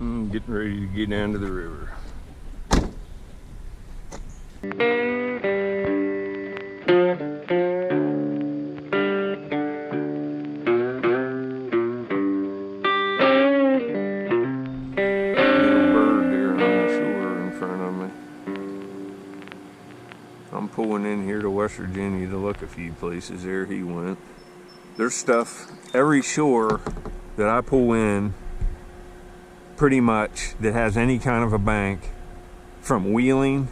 Getting ready to get down to the river. Little bird there on the shore in front of me. I'm pulling in here to West Virginia to look a few places. There he went. There's stuff every shore that I pull in, pretty much, that has any kind of a bank, from Wheeling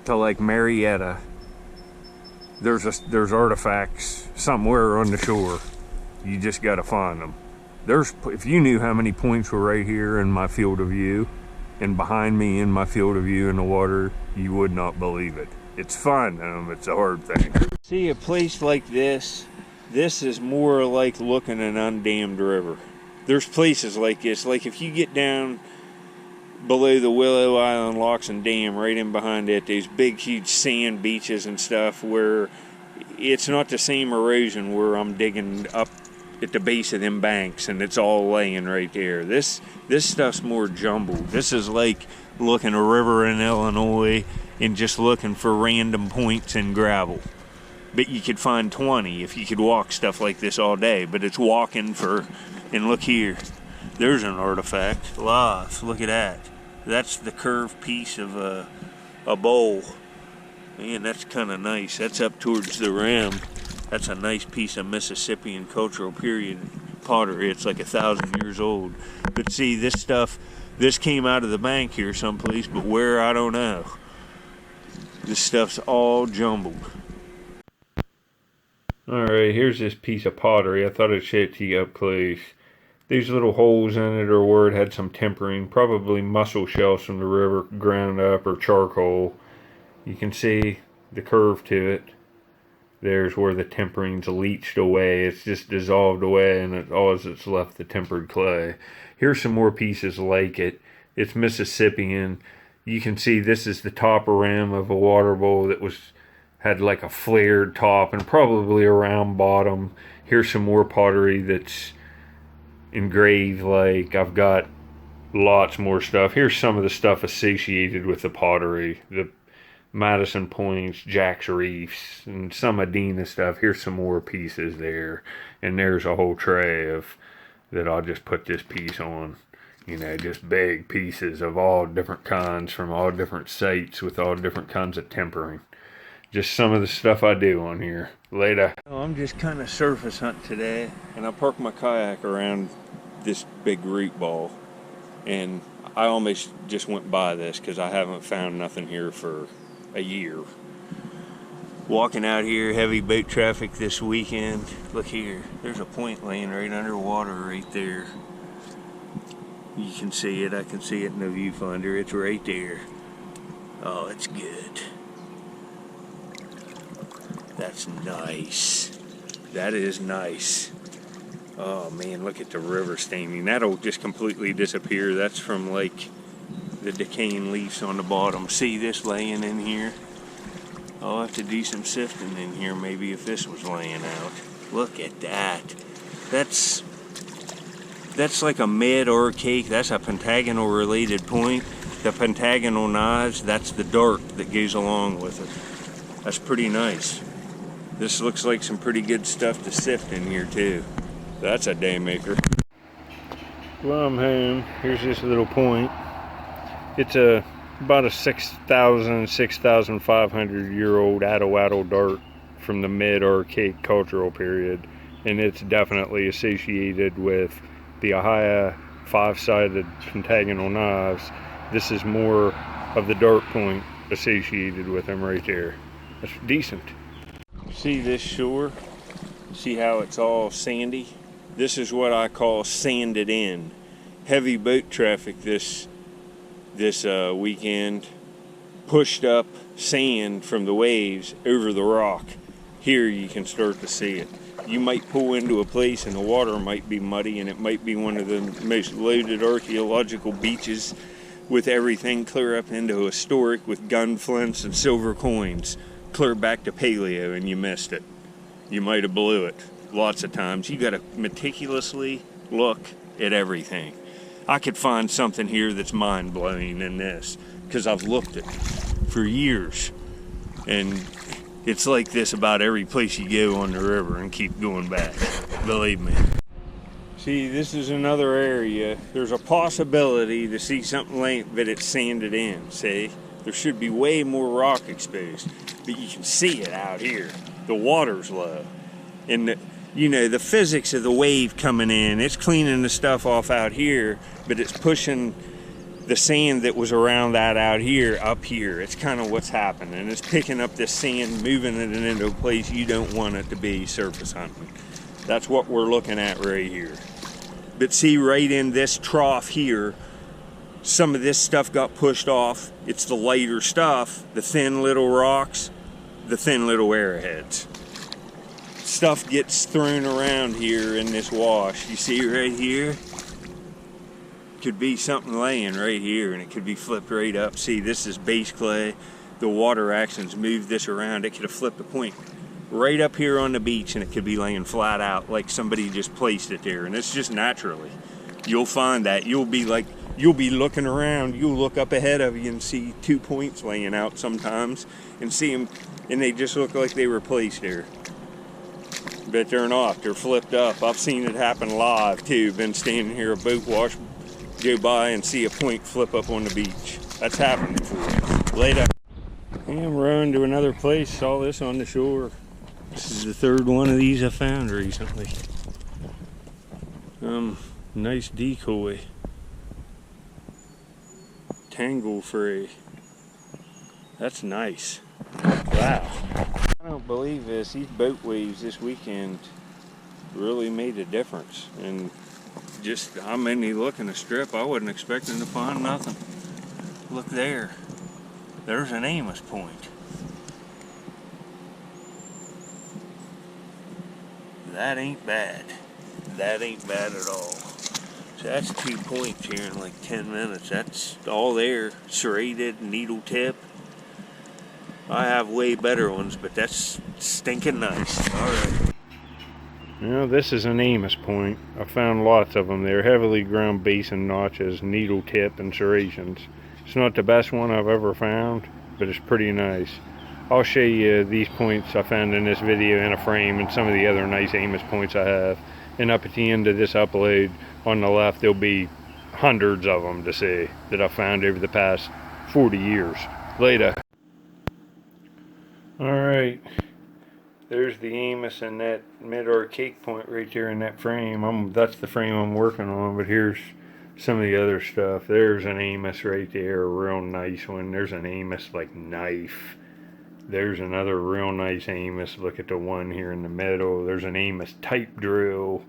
to like Marietta. There's artifacts somewhere on the shore. You just gotta find them. If you knew how many points were right here in my field of view and behind me in my field of view in the water, you would not believe it. It's fun, it's a hard thing. See, a place like this is more like looking at an undammed river. There's places like this, like if you get down below the Willow Island Locks and Dam, right in behind it, these big huge sand beaches and stuff where it's not the same erosion where I'm digging up at the base of them banks and it's all laying right there. This stuff's more jumbled. This is like looking a river in Illinois and just looking for random points in gravel. But you could find 20 if you could walk stuff like this all day, but it's walking for, and look here, there's an artifact, live, look at that. That's the curved piece of a bowl. Man, that's kind of nice. That's up towards the rim. That's a nice piece of Mississippian cultural period pottery. It's like 1,000 years old. But see, this stuff, this came out of the bank here someplace, but where, I don't know. This stuff's all jumbled. Alright, here's this piece of pottery. I thought I'd show it to you up close. These little holes in it are where it had some tempering, probably mussel shells from the river ground up, or charcoal. You can see the curve to it. There's where the tempering's leached away. It's just dissolved away, and all it's left the tempered clay. Here's some more pieces like it. It's Mississippian. You can see this is the top rim of a water bowl that had like a flared top and probably a round bottom. Here's some more pottery that's engraved. Like, I've got lots more stuff. Here's some of the stuff associated with the pottery. The Madison Points, Jack's Reefs, and some Adena stuff. Here's some more pieces there. And there's a whole tray that I'll just put this piece on. You know, just big pieces of all different kinds from all different sites with all different kinds of tempering. Just some of the stuff I do on here. Later. I'm just kind of surface hunting today, and I parked my kayak around this big root ball, and I almost just went by this because I haven't found nothing here for a year. Walking out here, heavy boat traffic this weekend. Look here, there's a point laying right underwater right there. You can see it, I can see it in the viewfinder. It's right there. Oh, it's good. That's nice. That is nice. Oh man, look at the river staining. That'll just completely disappear. That's from like the decaying leaves on the bottom. See this laying in here? I'll have to do some sifting in here maybe if this was laying out. Look at that. That's like a mid or cake. That's a pentagonal related point. The pentagonal knives, that's the dart that goes along with it. That's pretty nice. This looks like some pretty good stuff to sift in here too. That's a day maker. Well, I'm home. Here's this little point. It's about a 6,500 year old Attowaddle dart from the mid-Archaic cultural period, and it's definitely associated with the Ohio 5-sided pentagonal knives. This is more of the dart point associated with them right there. That's decent. See this shore? See how it's all sandy? This is what I call sanded in. Heavy boat traffic this weekend pushed up sand from the waves over the rock. Here you can start to see it. You might pull into a place and the water might be muddy, and it might be one of the most loaded archaeological beaches with everything clear up into historic with gun flints and silver coins. Clear back to paleo, and you missed it. You might have blew it. Lots of times. You got to meticulously look at everything. I could find something here that's mind-blowing in this, because I've looked at it for years. And it's like this about every place you go on the river, and keep going back, believe me. See, this is another area. There's a possibility to see something laying, but it's sanded in, see? There should be way more rock exposed, but you can see it out here. The water's low. And the physics of the wave coming in, it's cleaning the stuff off out here, but it's pushing the sand that was around that out here up here. It's kind of what's happening. It's picking up this sand, moving it into a place you don't want it to be, surface hunting. That's what we're looking at right here. But see, right in this trough here, some of this stuff got pushed off. It's the lighter stuff, the thin little rocks, the thin little arrowheads. Stuff gets thrown around here in this wash. You see right here? Could be something laying right here, and it could be flipped right up. See, this is base clay. The water actions moved this around. It could have flipped a point right up here on the beach, and it could be laying flat out like somebody just placed it there. And it's just naturally. You'll find that. You'll be looking around. You'll look up ahead of you and see 2 points laying out sometimes, and see them, and they just look like they were placed there. But they're not. They're flipped up. I've seen it happen live too. Been standing here, a boat wash, go by and see a point flip up on the beach. That's happened before. Later. I'm running to another place. Saw this on the shore. This is the third one of these I found recently. Nice decoy. Tangle free. That's nice. Wow. I don't believe this. These boat waves this weekend really made a difference. And just, I'm only looking a strip. I wasn't expecting to find nothing. Look there. There's an Amos point. That ain't bad. That ain't bad at all. So that's 2 points here in like 10 minutes. That's all there. Serrated, needle tip. I have way better ones, but that's stinking nice. Alright. This is an Amos point. I found lots of them. They're heavily ground basin notches, needle tip, and serrations. It's not the best one I've ever found, but it's pretty nice. I'll show you these points I found in this video in a frame, and some of the other nice Amos points I have. And up at the end of this upload on the left, there'll be hundreds of them to see that I found over the past 40 years. Later. Alright, there's the Amos and that mid-arcade point right there in that frame. That's the frame I'm working on, but here's some of the other stuff. There's an Amos right there, a real nice one. There's an Amos like knife. There's another real nice Amos. Look at the one here in the middle. There's an Amos type drill.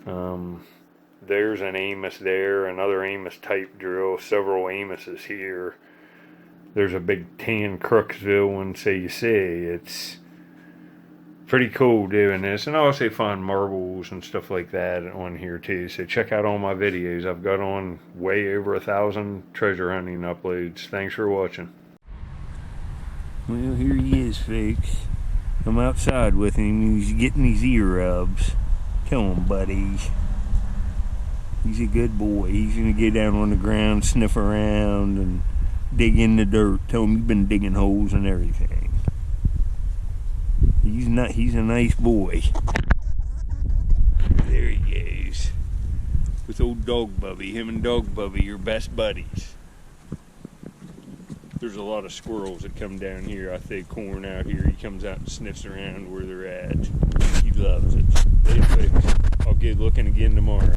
There's an Amos there, another Amos type drill, several Amoses here. There's a big tan Crooksville one, so you see, it's pretty cool doing this. And I also find marbles and stuff like that on here too. So check out all my videos. I've got on way over 1,000 treasure hunting uploads. Thanks for watching. Well, here he is, folks. I'm outside with him. He's getting his ear rubs. Come on, buddy. He's a good boy. He's going to get down on the ground, sniff around, and dig in the dirt. Tell him you've been digging holes and everything. He's a nice boy. There he goes. With old Dog Bubby. Him and Dog Bubby are best buddies. There's a lot of squirrels that come down here. I throw corn out here. He comes out and sniffs around where they're at. He loves it. I'll get looking again tomorrow.